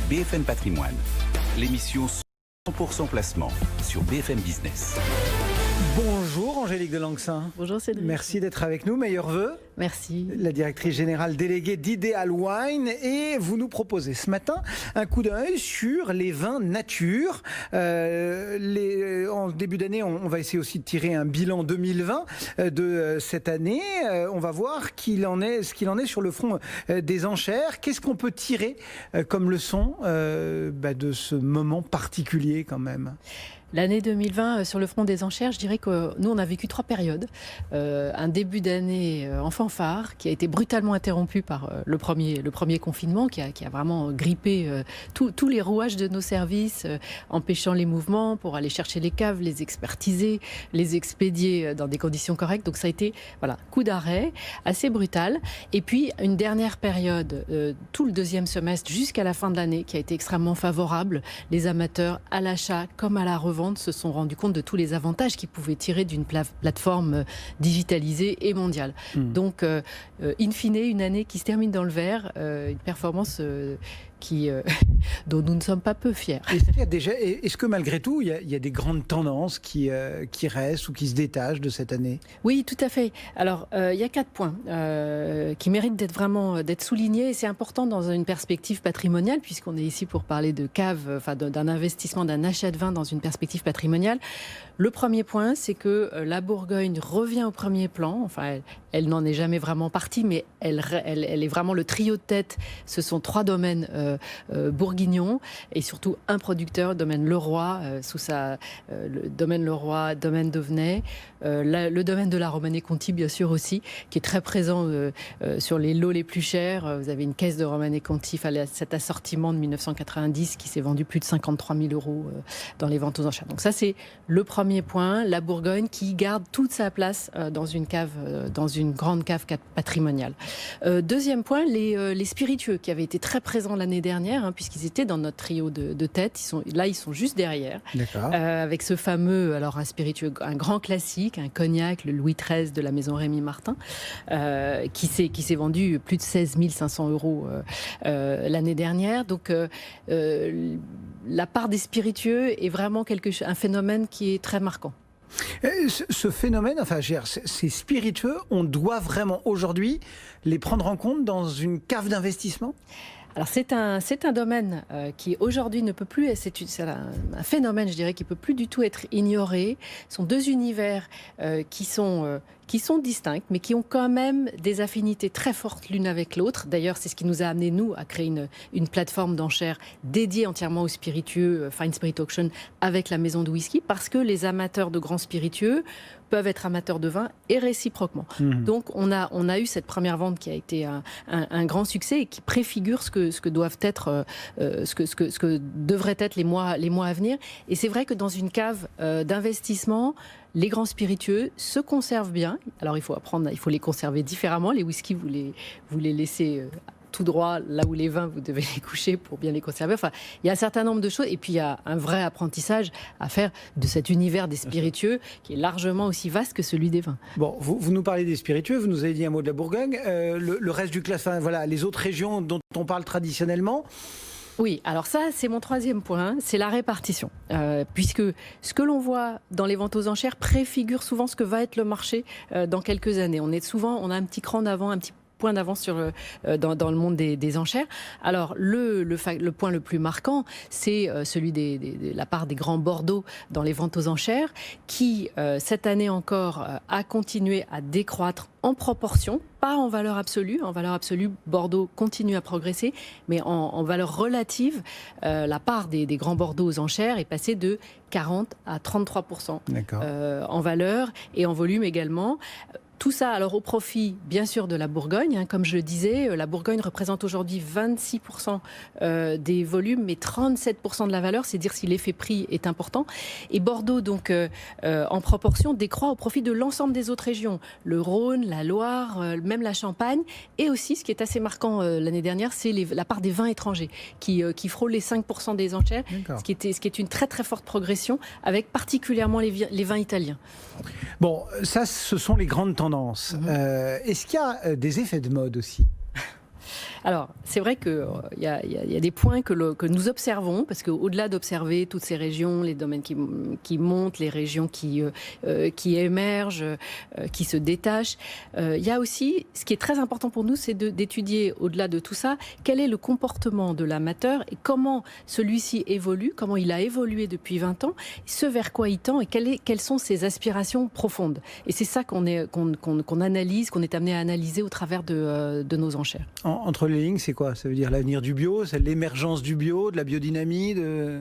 BFM Patrimoine, l'émission 100% placement sur BFM Business. Bonjour Angélique de Langsin. Bonjour Cédric. Merci d'être avec nous, meilleurs vœux. Merci. La directrice générale déléguée d'Ideal Wine, et vous nous proposez ce matin un coup d'œil sur les vins nature. En début d'année, on va essayer aussi de tirer un bilan 2020 de cette année. On va voir ce qu'il en est sur le front des enchères. Qu'est-ce qu'on peut tirer comme leçon de ce moment particulier quand même ? L'année 2020, sur le front des enchères, je dirais que nous, on a vécu 3 périodes. Un début d'année en fanfare qui a été brutalement interrompu par le premier confinement qui a vraiment grippé tous les rouages de nos services, empêchant les mouvements pour aller chercher les caves, les expertiser, les expédier dans des conditions correctes. Donc ça a été coup d'arrêt, assez brutal. Et puis une dernière période, tout le deuxième semestre jusqu'à la fin de l'année, qui a été extrêmement favorable. Les amateurs à l'achat comme à la revente se sont rendus compte de tous les avantages qu'ils pouvaient tirer d'une plateforme digitalisée et mondiale. Donc, in fine, une année qui se termine dans le vert, une performance dont nous ne sommes pas peu fiers. Est-ce que malgré tout, il y a des grandes tendances qui restent ou qui se détachent de cette année ? Oui, tout à fait. Alors, il y a 4 points qui méritent d'être soulignés, et c'est important dans une perspective patrimoniale, puisqu'on est ici pour parler de cave, d'un investissement, d'un achat de vin dans une perspective patrimoniale. Le premier point, c'est que la Bourgogne revient au premier plan. Enfin, elle n'en est jamais vraiment partie, mais elle est vraiment le trio de tête. Ce sont 3 domaines bourguignons et surtout un producteur, domaine Leroy, le domaine Leroy, domaine Dauvenay, le domaine de la Romanée-Conti bien sûr aussi, qui est très présent sur les lots les plus chers. Vous avez une caisse de Romanée-Conti, cet assortiment de 1990 qui s'est vendu plus de 53 000 € dans les ventes aux enchères. Donc ça, c'est le premier point, la Bourgogne qui garde toute sa place dans une grande cave patrimoniale. Deuxième point, les spiritueux qui avaient été très présents l'année dernière, puisqu'ils étaient dans notre trio de tête. Ils sont juste derrière. Avec ce fameux, un spiritueux, un grand classique, un cognac, le Louis XIII de la maison Rémy Martin, qui s'est vendu plus de 16 500 € l'année dernière. Donc, la part des spiritueux est vraiment un phénomène qui est très marquant. Ce phénomène, ces spiritueux, on doit vraiment aujourd'hui les prendre en compte dans une cave d'investissement ? Alors c'est un domaine qui aujourd'hui ne peut plus, c'est un phénomène, je dirais, qui peut plus du tout être ignoré. Ce sont 2 univers qui sont distincts, mais qui ont quand même des affinités très fortes l'une avec l'autre. D'ailleurs, c'est ce qui nous a amené, nous, à créer une plateforme d'enchères dédiée entièrement aux spiritueux, Fine Spirit Auction, avec la maison de whisky, parce que les amateurs de grands spiritueux peuvent être amateurs de vin et réciproquement. Donc, on a eu cette première vente qui a été un grand succès et qui préfigure ce que doivent être, ce que devraient être les mois à venir. Et c'est vrai que dans une cave d'investissement, les grands spiritueux se conservent bien. Alors, il faut les conserver différemment. Les whiskies, vous les laissez tout droit, là où les vins, vous devez les coucher pour bien les conserver. Enfin, il y a un certain nombre de choses. Et puis, il y a un vrai apprentissage à faire de cet univers des spiritueux qui est largement aussi vaste que celui des vins. Bon, vous nous parlez des spiritueux, vous nous avez dit un mot de la Bourgogne. Le reste du classement, les autres régions dont on parle traditionnellement. Oui, alors ça, c'est mon 3e point, c'est la répartition. Puisque ce que l'on voit dans les ventes aux enchères préfigure souvent ce que va être le marché dans quelques années. On a un petit cran d'avant, un petit point d'avance dans le monde des enchères. Alors, le point le plus marquant, c'est celui de la part des grands Bordeaux dans les ventes aux enchères, qui, cette année encore, a continué à décroître en proportion, pas en valeur absolue. En valeur absolue, Bordeaux continue à progresser, mais en valeur relative, la part des grands Bordeaux aux enchères est passée de 40 à 33% en valeur et en volume également. Tout ça, alors au profit, bien sûr, de la Bourgogne. Comme je le disais, la Bourgogne représente aujourd'hui 26% des volumes, mais 37% de la valeur. C'est dire si l'effet prix est important. Et Bordeaux, donc, en proportion, décroît au profit de l'ensemble des autres régions. Le Rhône, la Loire, même la Champagne. Et aussi, ce qui est assez marquant l'année dernière, c'est la part des vins étrangers qui frôle les 5% des enchères, ce qui est une très très forte progression, avec particulièrement les vins italiens. Bon, ça, ce sont les grandes tendances. Est-ce qu'il y a des effets de mode aussi ? Alors, c'est vrai qu'il y a des points que nous observons, parce qu'au-delà d'observer toutes ces régions, les domaines qui montent, les régions qui émergent, qui se détachent, il y a aussi, ce qui est très important pour nous, c'est d'étudier, au-delà de tout ça, quel est le comportement de l'amateur et comment celui-ci évolue, comment il a évolué depuis 20 ans, ce vers quoi il tend et quelles sont ses aspirations profondes. Et c'est ça qu'on analyse, qu'on est amené à analyser au travers de nos enchères. Entre les lignes, c'est quoi? Ça veut dire l'avenir du bio, c'est l'émergence du bio, de la biodynamie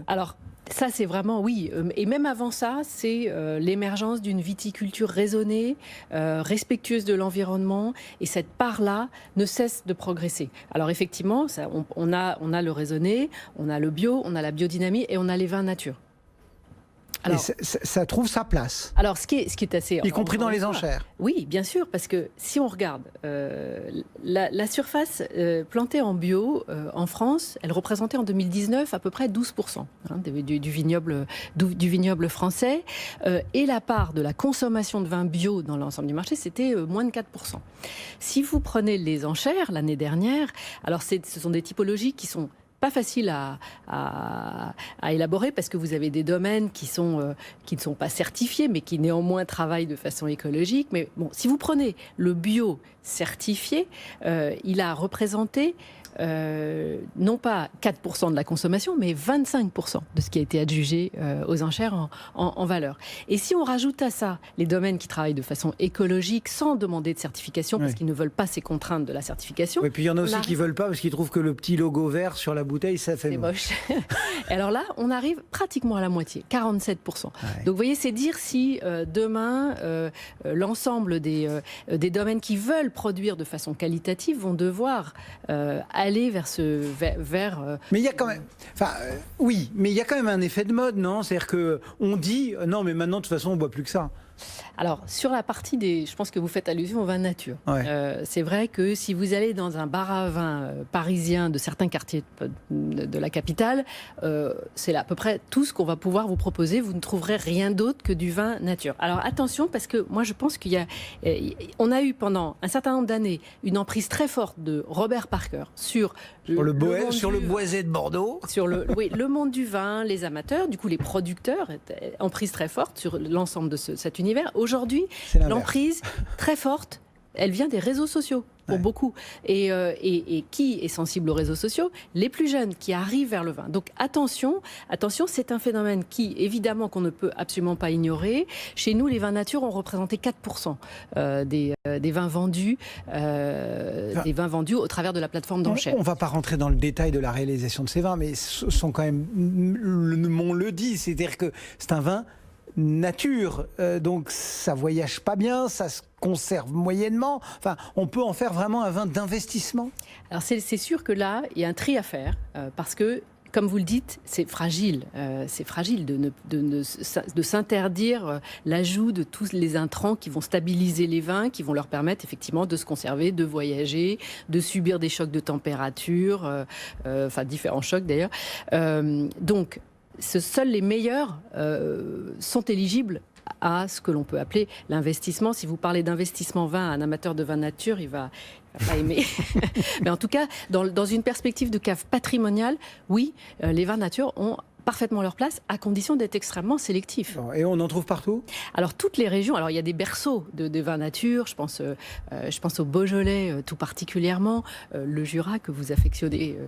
Alors, ça, c'est vraiment, oui. Et même avant ça, c'est l'émergence d'une viticulture raisonnée, respectueuse de l'environnement. Et cette part-là ne cesse de progresser. Alors, effectivement, on a le raisonné, on a le bio, on a la biodynamie et on a les vins nature. Alors, ça trouve sa place. Alors, ce qui est assez... Y compris dans les enchères. Oui, bien sûr, parce que si on regarde, la surface plantée en bio en France, elle représentait en 2019 à peu près 12% du vignoble français. Et la part de la consommation de vin bio dans l'ensemble du marché, c'était moins de 4%. Si vous prenez les enchères l'année dernière, alors ce sont des typologies qui sont pas facile à élaborer parce que vous avez des domaines qui ne sont pas certifiés mais qui néanmoins travaillent de façon écologique. Mais bon, si vous prenez le bio certifié, il a représenté non pas 4% de la consommation, mais 25% de ce qui a été adjugé aux enchères en valeur. Et si on rajoute à ça les domaines qui travaillent de façon écologique sans demander de certification, parce qu'ils ne veulent pas ces contraintes de la certification. Et puis il y en a aussi qui ne veulent pas parce qu'ils trouvent que le petit logo vert sur la bouteille, ça fait moche. Alors là, on arrive pratiquement à la moitié, 47%. Donc vous voyez, c'est dire si demain, l'ensemble des domaines qui veulent produire de façon qualitative vont devoir aller vers mais il y a quand même, oui, mais il y a quand même un effet de mode, non? C'est-à-dire que on dit non, mais maintenant de toute façon on boit plus que ça. Alors, sur la partie je pense que vous faites allusion au vin nature. C'est vrai que si vous allez dans un bar à vin parisien de certains quartiers de la capitale, c'est à peu près tout ce qu'on va pouvoir vous proposer. Vous ne trouverez rien d'autre que du vin nature. Alors, attention, parce que moi, je pense on a eu pendant un certain nombre d'années une emprise très forte de Robert Parker sur le boisé de Bordeaux. Sur le monde du vin, les amateurs, du coup, les producteurs, emprise très forte sur l'ensemble de cet univers. Aujourd'hui, l'emprise très forte, elle vient des réseaux sociaux pour beaucoup. Et qui est sensible aux réseaux sociaux? Les plus jeunes qui arrivent vers le vin. Donc attention, c'est un phénomène qui, évidemment, qu'on ne peut absolument pas ignorer. Chez nous, les vins nature ont représenté 4% des vins vendus, des vins vendus au travers de la plateforme d'enchères. On ne va pas rentrer dans le détail de la réalisation de ces vins, mais ce sont quand même, on le dit, c'est-à-dire que c'est un vin nature, donc ça voyage pas bien, ça se conserve moyennement. Enfin, on peut en faire vraiment un vin d'investissement. Alors c'est sûr que là, il y a un tri à faire parce que, comme vous le dites, c'est fragile. C'est fragile de s'interdire l'ajout de tous les intrants qui vont stabiliser les vins, qui vont leur permettre effectivement de se conserver, de voyager, de subir des chocs de température, différents chocs d'ailleurs. Donc, seuls les meilleurs sont éligibles à ce que l'on peut appeler l'investissement. Si vous parlez d'investissement vin à un amateur de vin nature, il va pas aimer. Mais en tout cas, dans une perspective de cave patrimoniale, oui, les vins nature ont parfaitement leur place, à condition d'être extrêmement sélectifs. Et on en trouve partout? Alors, toutes les régions. Alors, il y a des berceaux de vins nature. Je pense au Beaujolais tout particulièrement, le Jura que vous affectionnez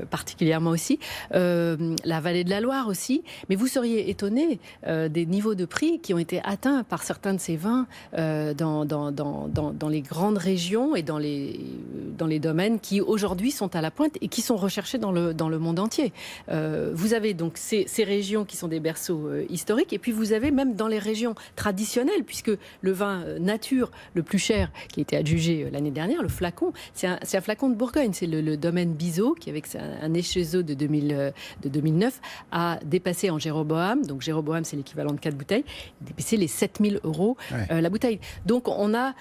particulièrement aussi, la vallée de la Loire aussi. Mais vous seriez étonné des niveaux de prix qui ont été atteints par certains de ces vins dans les grandes régions et dans les domaines qui aujourd'hui sont à la pointe et qui sont recherchés dans le monde entier. Vous avez donc ces régions qui sont des berceaux historiques, et puis vous avez même dans les régions traditionnelles, puisque le vin nature le plus cher qui a été adjugé l'année dernière, le flacon, c'est un flacon de Bourgogne, c'est le domaine Bizot qui, avec un échezeau de 2009, a dépassé en Jéroboam, donc Jéroboam c'est l'équivalent de 4 bouteilles, dépassé les 7 000 € la bouteille. Donc on a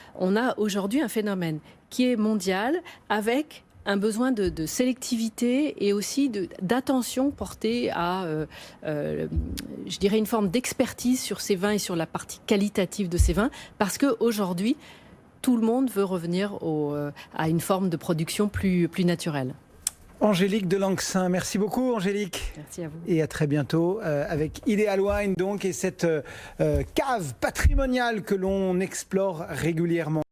aujourd'hui un phénomène qui est mondial, avec un besoin de sélectivité et aussi d'attention portée à, je dirais, une forme d'expertise sur ces vins et sur la partie qualitative de ces vins, parce qu'aujourd'hui, tout le monde veut revenir à une forme de production plus naturelle. Angélique de Lanxin, merci beaucoup Angélique. Merci à vous. Et à très bientôt avec Ideal Wine donc et cette cave patrimoniale que l'on explore régulièrement.